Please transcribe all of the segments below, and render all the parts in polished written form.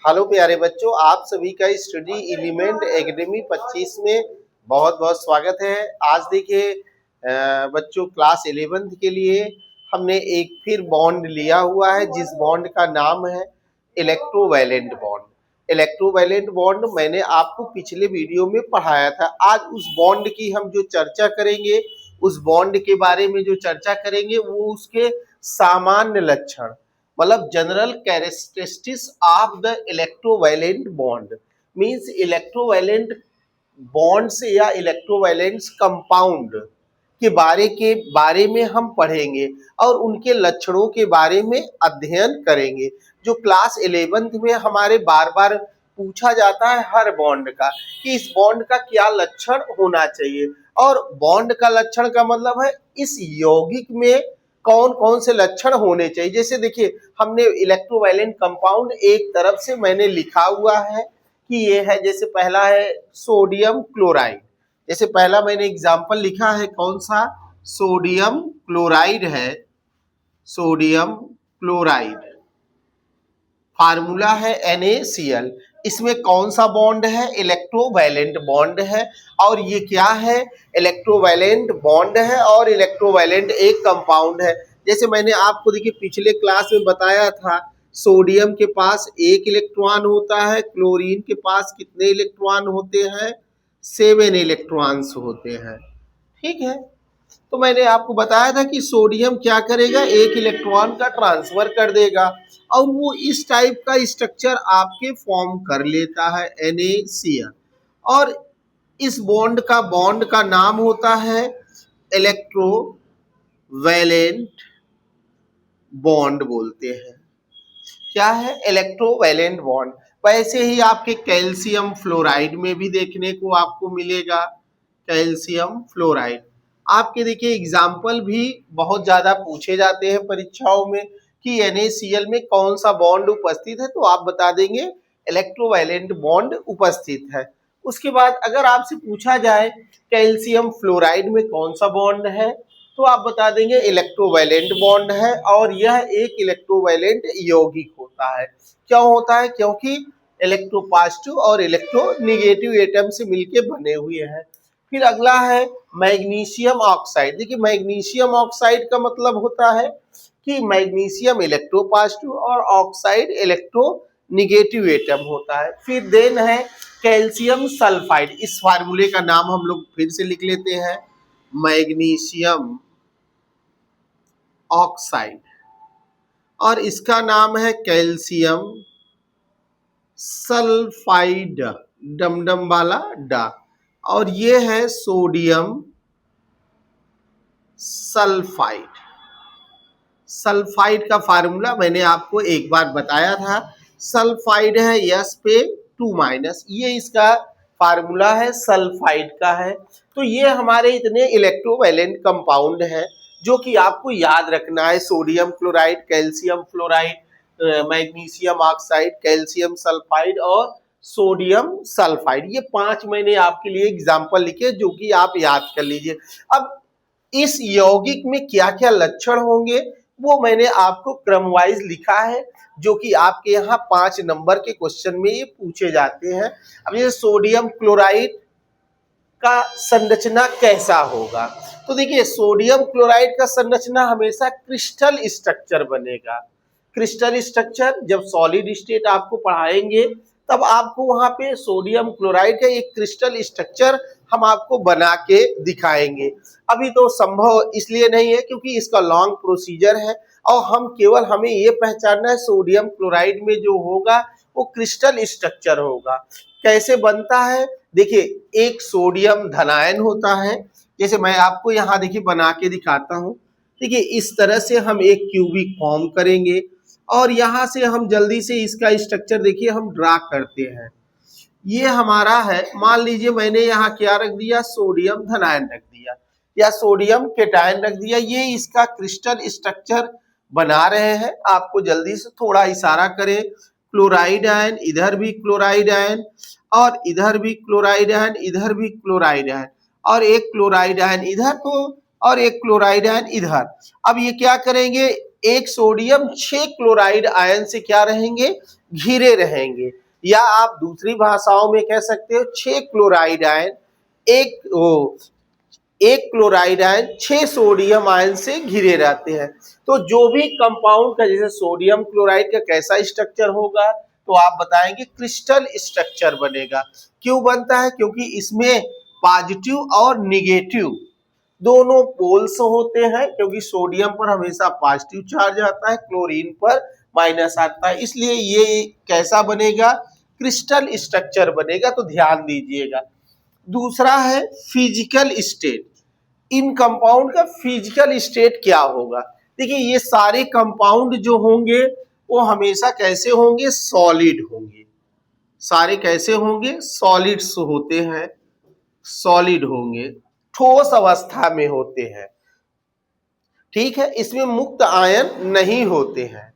Hello प्यारे बच्चों, आप सभी का स्टडी एलिमेंट एकेडमी 25 में बहुत बहुत स्वागत है। आज देखिए बच्चों, क्लास 11th के लिए हमने एक फिर बॉन्ड लिया हुआ है, जिस बॉन्ड का नाम है इलेक्ट्रोवैलेंट बॉन्ड। इलेक्ट्रोवैलेंट बॉन्ड मैंने आपको पिछले वीडियो में पढ़ाया था। आज उस बॉन्ड की हम जो चर्चा करेंगे, उस बॉन्ड के बारे में जो चर्चा करेंगे वो उसके सामान्य लक्षण, मतलब general characteristics of the electrovalent bond. Means electrovalent bonds या इलेक्ट्रोवैलेंट कंपाउंड के बारे में हम पढ़ेंगे और उनके लक्षणों के बारे में अध्ययन करेंगे, जो क्लास 11th में हमारे बार बार पूछा जाता है हर बॉन्ड का, कि इस बॉन्ड का क्या लक्षण होना चाहिए। और बॉन्ड का लक्षण का मतलब है इस यौगिक में कौन कौन से लक्षण होने चाहिए। जैसे देखिए, हमने इलेक्ट्रोवैलेंट कंपाउंड एक तरफ से मैंने लिखा हुआ है कि ये है, जैसे पहला है सोडियम क्लोराइड। जैसे पहला मैंने एग्जांपल लिखा है, कौन सा? सोडियम क्लोराइड है, सोडियम क्लोराइड। फार्मूला है NaCl। इसमें कौन सा बॉन्ड है? इलेक्ट्रोवैलेंट बॉन्ड है। और ये क्या है? इलेक्ट्रोवैलेंट बॉन्ड है और इलेक्ट्रोवैलेंट एक कंपाउंड है। जैसे मैंने आपको देखिए पिछले क्लास में बताया था, सोडियम के पास एक इलेक्ट्रॉन होता है, क्लोरीन के पास कितने इलेक्ट्रॉन होते हैं? 7 इलेक्ट्रॉन्स होते हैं। ठीक है, तो मैंने आपको बताया था कि सोडियम क्या करेगा, एक इलेक्ट्रॉन का ट्रांसफर कर देगा और वो इस टाइप का स्ट्रक्चर आपके फॉर्म कर लेता है NaCl। और इस बॉन्ड का नाम होता है इलेक्ट्रोवैलेंट बॉन्ड बोलते हैं। क्या है? Electrovalent bond. वैसे ही आपके कैल्शियम फ्लोराइड में भी देखने को आपको मिलेगा, कैल्शियम फ्लोराइड। आपके देखिए एग्जाम्पल भी बहुत ज्यादा पूछे जाते हैं परीक्षाओं में कि NaCl में कौन सा बॉन्ड उपस्थित है, तो आप बता देंगे इलेक्ट्रोवैलेंट बॉन्ड उपस्थित है। उसके बाद अगर आपसे पूछा जाए कैल्शियम फ्लोराइड में कौन सा बॉन्ड है, तो आप बता देंगे इलेक्ट्रोवैलेंट बॉन्ड है और यह एक इलेक्ट्रोवैलेंट यौगिक होता है। क्यों होता है? क्योंकि इलेक्ट्रोपॉजिटिव और इलेक्ट्रोनेगेटिव एटम से मिलके बने हुए हैं। फिर अगला है मैग्नीशियम ऑक्साइड। देखिए, मैग्नीशियम ऑक्साइड का मतलब होता है कि मैग्नीशियम इलेक्ट्रोपॉजिटिव और ऑक्साइड इलेक्ट्रोनेगेटिव एटम होता है। फिर देन है कैल्शियम सल्फाइड। इस फार्मूले का नाम हम लोग फिर से लिख लेते हैं, मैग्नीशियम ऑक्साइड, और इसका नाम है कैल्शियम सल्फाइड, डमडम वाला डा। और ये है सोडियम सल्फाइड। सल्फाइड का फार्मूला मैंने आपको एक बार बताया था, सल्फाइड है S पे 2-, ये इसका फार्मूला है, सल्फाइड का है। तो ये हमारे इतने इलेक्ट्रोवैलेंट कंपाउंड हैं जो कि आपको याद रखना है। Sodium chloride, calcium fluoride, magnesium oxide, calcium sulphide और सोडियम सल्फाइड। ये 5 मैंने आपके लिए एग्जाम्पल लिखे जो कि आप याद कर लीजिए। अब इस यौगिक में क्या क्या लक्षण होंगे वो मैंने आपको क्रम वाइज लिखा है, जो कि आपके यहाँ 5 नंबर के क्वेश्चन में ये पूछे जाते हैं। अब ये सोडियम क्लोराइड का संरचना कैसा होगा, तो देखिए सोडियम क्लोराइड का संरचना हमेशा क्रिस्टल स्ट्रक्चर बनेगा। क्रिस्टल स्ट्रक्चर जब सॉलिड स्टेट आपको पढ़ाएंगे तब आपको वहां पे सोडियम क्लोराइड का एक क्रिस्टल स्ट्रक्चर हम आपको बना के दिखाएंगे। अभी तो संभव इसलिए नहीं है क्योंकि इसका लॉन्ग प्रोसीजर है और हमें ये पहचानना है सोडियम क्लोराइड में जो होगा वो क्रिस्टल स्ट्रक्चर होगा। कैसे बनता है? देखिए, एक सोडियम धनायन होता है, जैसे मैं आपको यहाँ देखिए बना के दिखाता हूँ। देखिए, इस तरह से हम एक क्यूबिक फॉर्म करेंगे और यहाँ से हम जल्दी से इसका स्ट्रक्चर देखिए हम ड्रा करते हैं। ये हमारा है, मान लीजिए मैंने यहाँ क्या रख दिया, सोडियम धनायन रख दिया या सोडियम केटायन रख दिया। ये इसका क्रिस्टल स्ट्रक्चर बना रहे हैं। आपको जल्दी से थोड़ा इशारा करें, क्लोराइड आयन, इधर भी क्लोराइड आयन और इधर भी क्लोराइड आयन, इधर भी क्लोराइड आयन और एक क्लोराइड आयन इधर, तो और एक क्लोराइड आयन इधर। अब ये क्या करेंगे, एक सोडियम 6 क्लोराइड आयन से क्या रहेंगे, घिरे रहेंगे। या आप दूसरी भाषाओं में कह सकते हो 6 क्लोराइड आयन एक क्लोराइड आयन 6 सोडियम आयन से घिरे रहते हैं। तो जो भी कंपाउंड का, जैसे सोडियम क्लोराइड का कैसा स्ट्रक्चर होगा, तो आप बताएंगे क्रिस्टल स्ट्रक्चर बनेगा। क्यों बनता है, क्योंकि इसमें पॉजिटिव और निगेटिव दोनों पोल्स होते हैं, क्योंकि सोडियम पर हमेशा पॉजिटिव चार्ज आता है, क्लोरीन पर माइनस आता है, इसलिए ये कैसा बनेगा, क्रिस्टल स्ट्रक्चर बनेगा। तो ध्यान दीजिएगा। दूसरा है फिजिकल स्टेट। इन कंपाउंड का फिजिकल स्टेट क्या होगा। देखिए ये सारे कंपाउंड जो होंगे वो हमेशा कैसे होंगे, सॉलिड होंगे। सारे कैसे होंगे, सॉलिड्स होते हैं, सॉलिड होंगे, ठोस अवस्था में होते हैं। ठीक है, इसमें मुक्त आयन नहीं होते हैं।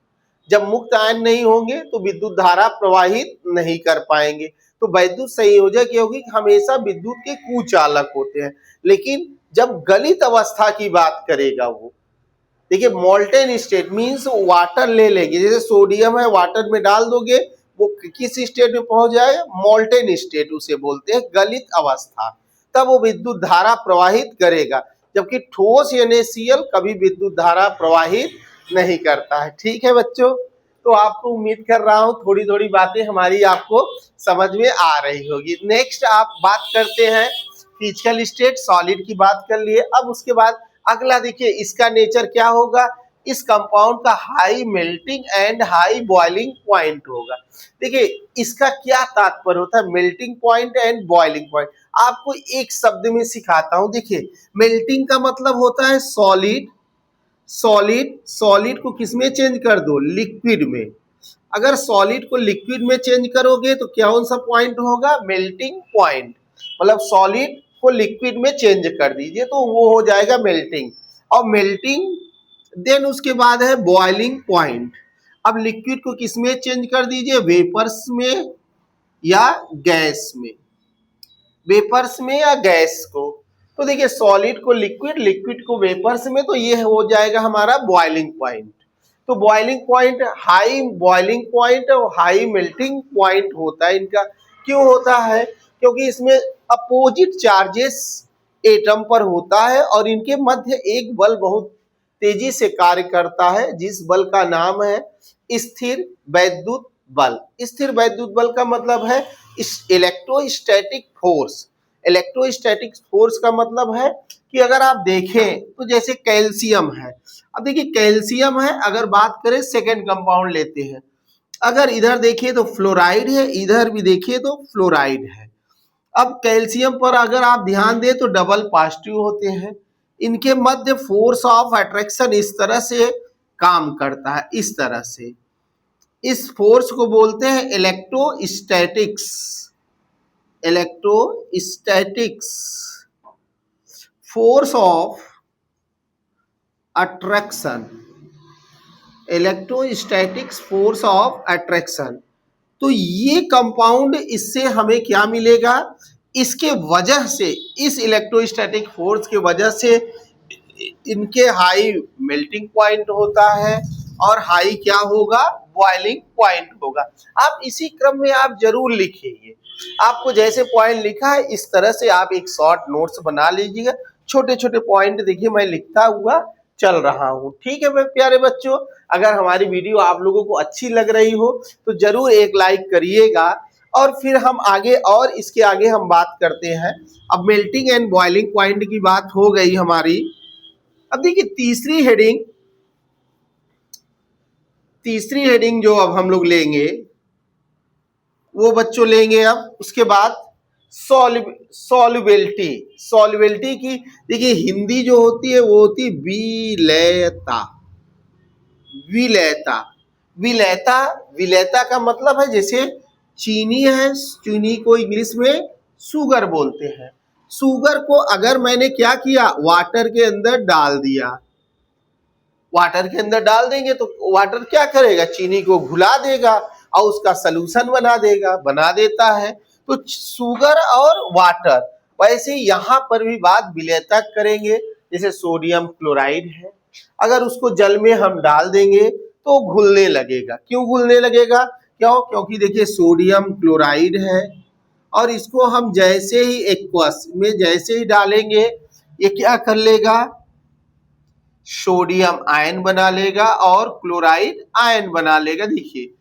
जब मुक्त आयन नहीं होंगे तो विद्युत धारा प्रवाहित नहीं कर पाएंगे। तो वैद्युत संयोजक ये होगी हमेशा विद्युत के कुचालक होते हैं। लेकिन जब गलित अवस्था की बात करेगा वो, देखिए मोल्टेन स्टेट मीन्स वाटर ले लेंगे, जैसे सोडियम है वाटर में डाल दोगे वो किस स्टेट में पहुंच जाएगा, मोल्टेन स्टेट उसे बोलते हैं, गलित अवस्था। तब वो विद्युत धारा प्रवाहित करेगा, जबकि ठोस NaCl कभी विद्युत धारा प्रवाहित नहीं करता है। ठीक है बच्चों, तो आपको उम्मीद कर रहा हूं थोड़ी थोड़ी बातें हमारी आपको समझ में आ रही होगी। नेक्स्ट आप बात करते हैं फिजिकल स्टेट, सॉलिड की बात कर लिए। अब उसके बाद अगला देखिए इसका नेचर क्या होगा, इस कंपाउंड का high melting and high boiling point होगा। देखिए इसका क्या तात्पर्य होता है, melting point and boiling point. आपको एक शब्द में सिखाता हूं। देखिए मेल्टिंग का मतलब होता है सॉलिड, सॉलिड को किसमें चेंज कर दो, लिक्विड में। अगर सॉलिड को लिक्विड में चेंज करोगे तो कौन सा पॉइंट होगा, मेल्टिंग पॉइंट। मतलब सॉलिड को लिक्विड में चेंज कर दीजिए तो वो हो जाएगा मेल्टिंग। और मेल्टिंग देन उसके बाद है बॉइलिंग पॉइंट। अब लिक्विड को किसमें चेंज कर दीजिए, वेपर्स में या गैस में, वेपर्स में या गैस को। तो देखिए सॉलिड को लिक्विड, लिक्विड को वेपर्स में, तो ये हो जाएगा हमारा बॉइलिंग पॉइंट। तो boiling point, high boiling point और हाई मेल्टिंग पॉइंट होता है इनका। क्यों होता है, क्योंकि इसमें अपोजिट चार्जेस एटम पर होता है और इनके मध्य एक बल बहुत तेजी से कार्य करता है, जिस बल का नाम है स्थिर वैद्युत बल। स्थिर वैद्युत बल का मतलब है इलेक्ट्रोस्टैटिक फोर्स। इलेक्ट्रोस्टैटिक फोर्स का मतलब है कि अगर आप देखें तो जैसे कैल्शियम है, अब देखिए कैल्शियम है, अगर बात करें सेकेंड कंपाउंड लेते हैं, अगर इधर देखिए तो फ्लोराइड है, इधर भी देखिए तो फ्लोराइड है। अब कैल्शियम पर अगर आप ध्यान दें तो डबल पॉजिटिव होते हैं, इनके मध्य फोर्स ऑफ अट्रैक्शन इस तरह से काम करता है, इस तरह से। इस फोर्स को बोलते हैं electrostatics, electrostatics force of attraction, electrostatics force of attraction. तो ये कंपाउंड, इससे हमें क्या मिलेगा, इसके वजह से, इस इलेक्ट्रोस्टैटिक फोर्स के वजह से इनके हाई मेल्टिंग पॉइंट होता है और हाई क्या होगा, बॉइलिंग पॉइंट होगा। आप इसी क्रम में आप जरूर लिखिए, आपको जैसे पॉइंट लिखा है इस तरह से आप एक शॉर्ट नोट्स बना लीजिएगा। छोटे छोटे पॉइंट देखिए मैं लिखता हुआ चल रहा हूँ। ठीक है मेरे प्यारे बच्चों, अगर हमारी वीडियो आप लोगों को अच्छी लग रही हो तो जरूर एक लाइक करिएगा और फिर हम आगे और इसके आगे हम बात करते हैं। अब मेल्टिंग एंड बॉइलिंग पॉइंट की बात हो गई हमारी। अब देखिए तीसरी हेडिंग जो अब हम लोग लेंगे वो बच्चों लेंगे अब उसके बाद सॉल्युबिलिटी। सॉल्युबिलिटी की देखिए हिंदी जो होती है वो होती है विलयता। विलयता, विलयता, विलयता का मतलब है जैसे चीनी है, चीनी को इंग्लिश में शुगर बोलते हैं। शुगर को अगर मैंने क्या किया, वाटर के अंदर डाल दिया, वाटर के अंदर डाल देंगे तो वाटर क्या करेगा, चीनी को घुला देगा और उसका सलूशन बना देगा, बना देता है। तो शुगर और वाटर, वैसे यहाँ पर भी बात विलयता करेंगे। जैसे सोडियम क्लोराइड है, अगर उसको जल में हम डाल देंगे तो घुलने लगेगा। क्यों घुलने लगेगा? क्योंकि देखिए सोडियम क्लोराइड है और इसको हम जैसे ही एक्वस में जैसे ही डालेंगे ये क्या कर लेगा, सोडियम आयन बना लेगा और क्लोराइड आयन बना लेगा। देखिए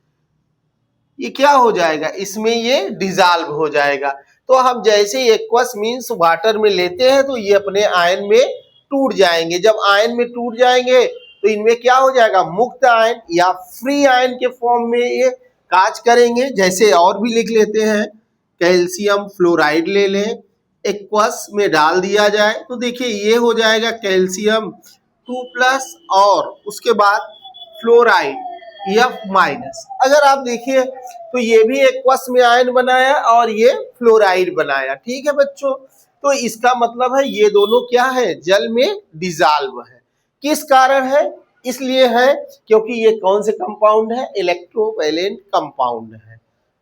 ये क्या हो जाएगा, इसमें ये डिजॉल्व हो जाएगा। तो हम जैसे ही एक्वस मींस वाटर में लेते हैं तो ये अपने आयन में टूट जाएंगे। जब आयन में टूट जाएंगे तो इनमें क्या हो जाएगा, मुक्त आयन या फ्री आयन के फॉर्म में ये काज करेंगे। जैसे और भी लिख लेते हैं, कैल्शियम फ्लोराइड ले लें, एक्वस में डाल दिया जाए तो देखिए ये हो जाएगा कैल्शियम 2+ और उसके बाद फ्लोराइड F-। अगर आप देखिए तो ये भी एक्वस में आयन बनाया और ये फ्लोराइड बनाया। ठीक है बच्चों, तो इसका मतलब है ये दोनों क्या है, जल में डिजॉल्व है। किस कारण है? इसलिए है क्योंकि ये कौन से कंपाउंड है, इलेक्ट्रोवैलेंट कंपाउंड है।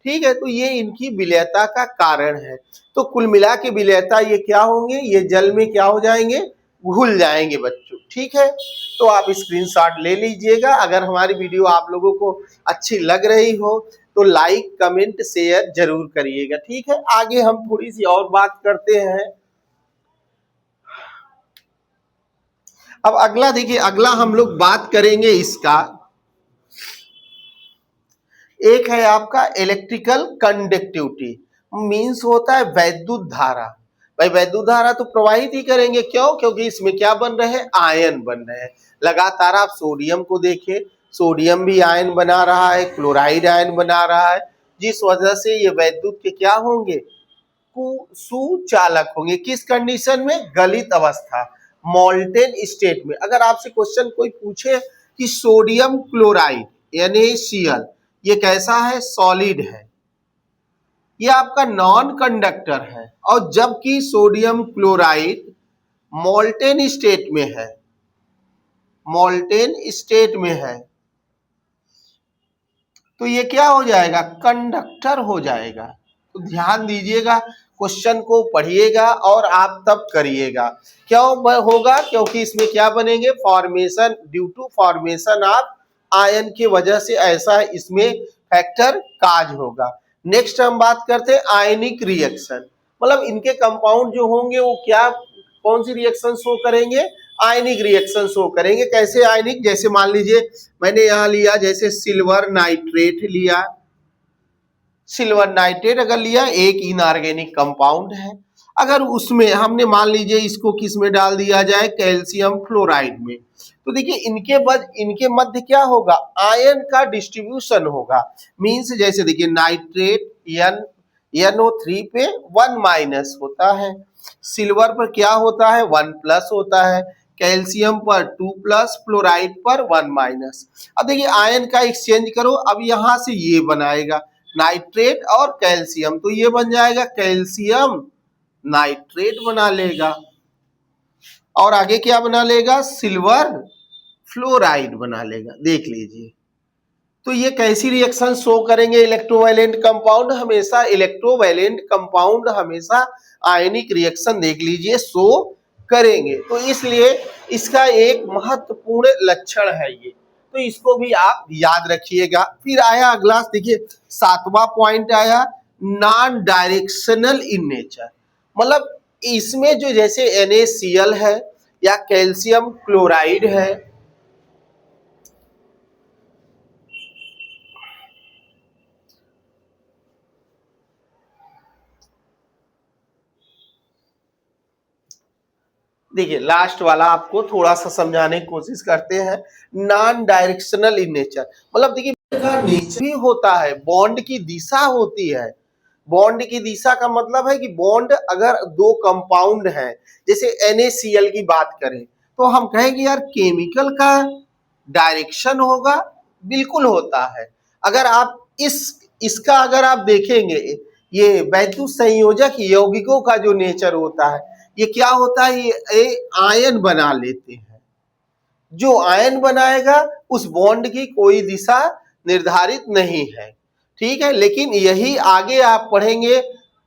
ठीक है, तो ये इनकी विलयता का कारण है। तो कुल मिला के विलयता ये क्या होंगे, ये जल में क्या हो जाएंगे, घुल जाएंगे बच्चों। ठीक है, तो आप स्क्रीनशॉट ले लीजिएगा। अगर हमारी वीडियो आप लोगों को अच्छी लग रही हो तो लाइक कमेंट शेयर जरूर करिएगा। ठीक है, आगे हम थोड़ी सी और बात करते हैं। अब अगला देखिए, अगला हम लोग बात करेंगे इसका, एक है आपका इलेक्ट्रिकल कंडक्टिविटी, मींस होता है वैद्युत धारा। भाई वैद्युत धारा तो प्रवाहित ही करेंगे, क्यों? क्योंकि इसमें क्या बन रहे हैं, आयन बन रहे हैं। लगातार आप सोडियम को देखिए, सोडियम भी आयन बना रहा है, क्लोराइड आयन बना रहा है, जिस वजह से ये वैद्युत के क्या होंगे, सुचालक होंगे। किस कंडीशन में, गलित अवस्था, मोल्टेन स्टेट में। अगर आपसे क्वेश्चन कोई पूछे कि सोडियम क्लोराइड NaCl ये कैसा है, सॉलिड है, ये आपका नॉन कंडक्टर है, और जबकि सोडियम क्लोराइड मोल्टेन स्टेट में है, मोल्टेन स्टेट में है, तो ये क्या हो जाएगा, कंडक्टर हो जाएगा। तो ध्यान दीजिएगा, क्वेश्चन को पढ़िएगा और आप तब करिएगा। क्यों होगा, क्योंकि इसमें क्या बनेंगे, formation, due to formation of ion की वजह से ऐसा इसमें फैक्टर काज होगा। नेक्स्ट हम बात करते हैं आयनिक रिएक्शन, मतलब इनके कंपाउंड जो होंगे वो क्या, कौन सी रिएक्शन शो करेंगे, आयनिक रिएक्शन शो करेंगे। कैसे आयनिक, जैसे मान लीजिए मैंने यहाँ लिया जैसे सिल्वर नाइट्रेट लिया, सिल्वर नाइट्रेट अगर लिया एक इनऑर्गेनिक कंपाउंड है, अगर उसमें हमने मान लीजिए इसको किस में डाल दिया जाए, कैल्शियम फ्लोराइड में, तो देखिए इनके मध्य क्या होगा, आयन का डिस्ट्रीब्यूशन होगा। मींस जैसे देखिए नाइट्रेट NO3 पे 1- होता है, सिल्वर पर क्या होता है, 1+ होता है, कैल्शियम पर 2+, फ्लोराइड पर 1-। अब देखिए आयन का एक्सचेंज करो, अब यहां से ये बनाएगा नाइट्रेट और कैल्शियम, तो ये बन जाएगा कैल्शियम नाइट्रेट बना लेगा, और आगे क्या बना लेगा, सिल्वर फ्लोराइड बना लेगा। देख लीजिए, तो ये कैसी रिएक्शन शो करेंगे, इलेक्ट्रोवैलेंट कंपाउंड हमेशा, इलेक्ट्रोवैलेंट कंपाउंड हमेशा आयनिक रिएक्शन देख लीजिए शो करेंगे। तो इसलिए इसका एक महत्वपूर्ण लक्षण है ये, तो इसको भी आप याद रखिएगा। फिर आया अगला, देखिए 7वां पॉइंट आया, नॉन डायरेक्शनल इन नेचर, मतलब इसमें जो जैसे NaCl है या कैल्शियम क्लोराइड है, देखिए लास्ट वाला आपको थोड़ा सा समझाने की कोशिश करते हैं। नॉन डायरेक्शनल इन नेचर, मतलब देखिए नेचर भी होता है, बॉन्ड की दिशा होती है। बॉन्ड की दिशा का मतलब है कि बॉन्ड अगर दो कंपाउंड हैं, जैसे NaCl की बात करें तो हम कहेंगे यार केमिकल का डायरेक्शन होगा, बिल्कुल होता है। अगर आप इसका अगर आप देखेंगे, ये वैद्युत संयोजक यौगिकों का जो नेचर होता है, ये क्या होता है, ये आयन बना लेते हैं। जो आयन बनाएगा उस बॉन्ड की कोई दिशा निर्धारित नहीं है, ठीक है। लेकिन यही आगे आप पढ़ेंगे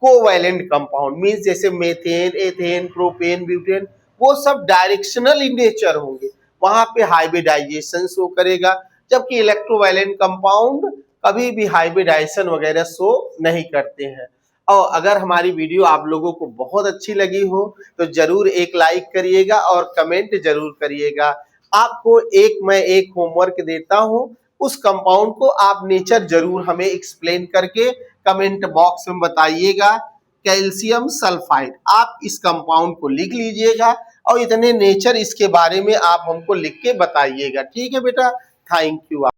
कोवैलेंट कंपाउंड, मींस जैसे मेथेन, एथेन, प्रोपेन, ब्यूटेन, वो सब डायरेक्शनल इन नेचर होंगे, वहां पे हाइब्रिडाइजेशन शो करेगा, जबकि इलेक्ट्रोवायलेंट कंपाउंड कभी भी हाइब्रिडाइजेशन वगैरह शो नहीं करते हैं। और अगर हमारी वीडियो आप लोगों को बहुत अच्छी लगी हो तो जरूर एक लाइक करिएगा और कमेंट जरूर करिएगा। आपको मैं एक होमवर्क देता हूं, उस कंपाउंड को आप नेचर जरूर हमें एक्सप्लेन करके कमेंट बॉक्स में बताइएगा। कैल्शियम सल्फाइड, आप इस कंपाउंड को लिख लीजिएगा और इतने नेचर इसके बारे में आप हमको लिख के बताइएगा। ठीक है बेटा, थैंक यू।